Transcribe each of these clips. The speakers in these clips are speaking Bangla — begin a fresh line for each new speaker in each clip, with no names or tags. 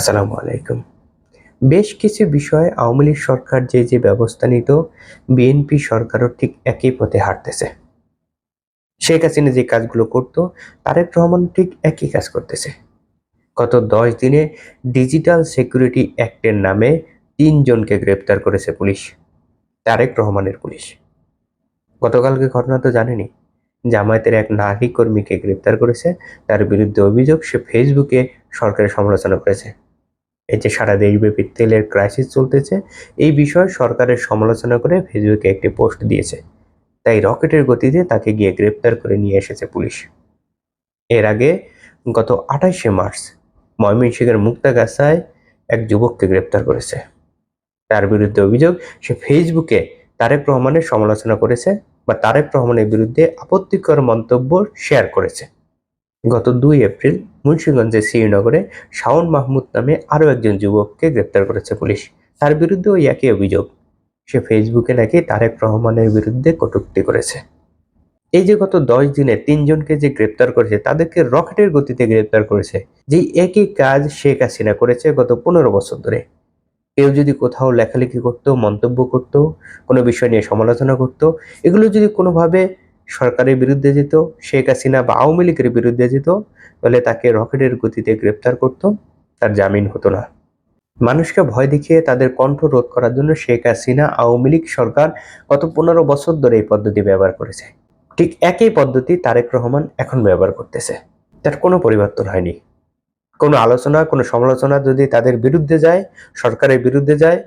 আসসালামু আলাইকুম। বেশ কিছু বিষয়ে আওয়ামী লীগ সরকার যে ব্যবস্থা নিত, বিএনপি সরকারও ঠিক একই পথে হাঁটতেছে। শেখ হাসিনা যে কাজগুলো করত, তারেক রহমান ঠিক একই কাজ করতেছে। গত 10 দিনে ডিজিটাল সিকিউরিটি অ্যাক্টের নামে 3 জনকে গ্রেপ্তার করেছে পুলিশ, তারেক রহমানের পুলিশ। গতকালকে ঘটনা তো জানেনই, জামায়াতের এক নারী কর্মীকে গ্রেপ্তার করেছে। তার বিরুদ্ধে অভিযোগ সে ফেসবুকে সরকারের সমালোচনা করেছে। এই যে সারা দেশব্যাপী তেলের ক্রাইসিস চলতেছে, এই বিষয়ে সরকারের সমালোচনা করে ফেসবুকে একটি পোস্ট দিয়েছে। তাই রকেটের গতিতে তাকে গিয়ে গ্রেপ্তার করে নিয়ে এসেছে পুলিশ। এর আগে গত 28শে মার্চ ময়মনসিংহের মুক্তাগাছায় এক যুবককে গ্রেপ্তার করেছে। তার বিরুদ্ধে অভিযোগ সে ফেসবুকে তারেক রহমানের সমালোচনা করেছে বা তারেক রহমানের বিরুদ্ধে আপত্তিকর মন্তব্য শেয়ার করেছে। গত 2 এপ্রিল মুন্সিগঞ্জের শ্রীনগরে শাওন মাহমুদ নামে আরও একজন যুবককে গ্রেপ্তার করেছে পুলিশ। তার বিরুদ্ধে ওই একই অভিযোগ, সে ফেসবুকে নাকি তারেক রহমানের বিরুদ্ধে কটূক্তি করেছে। এই যে গত 10 দিনে 3 জনকে যে গ্রেপ্তার করেছে, তাদেরকে রকেটের গতিতে গ্রেপ্তার করেছে। যে একই কাজ শেখ হাসিনা করেছে গত 15 বছর ধরে। কেউ যদি কোথাও লেখালেখি করতো, মন্তব্য করতো, কোনো বিষয় নিয়ে সমালোচনা করতো, এগুলো যদি কোনোভাবে সরকারের বিরুদ্ধে যেত, শেখ হাসিনা বা আওয়ামী লীগের বিরুদ্ধে যেত, তাহলে তাকে রকেটের গতিতে গ্রেপ্তার করতো, তার জামিন হতো না। মানুষকে ভয় দেখিয়ে তাদের কণ্ঠ রোধ করার জন্য শেখ হাসিনা, আওয়ামী লীগ সরকার গত 15 বছর ধরে এই পদ্ধতি ব্যবহার করেছে। ঠিক একই পদ্ধতি তারেক রহমান এখন ব্যবহার করতেছে। তার কোনো পরিবর্তন হয়নি। কোনো আলোচনা, কোনো সমালোচনা যদি তাদের বিরুদ্ধে যায়, সরকারের বিরুদ্ধে যায়,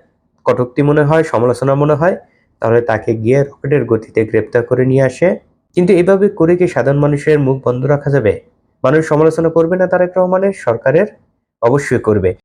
কটূক্তি মনে হয়, সমালোচনা মনে হয়, তাহলে তাকে গিয়ে রকেটের গতিতে গ্রেপ্তার করে নিয়ে আসে। কিন্তু এভাবে করে কি সাধারণ মানুষের মুখ বন্ধ রাখা যাবে? মানুষ সমালোচনা করবে না তারেক রহমানের সরকারের? অবশ্যই করবে।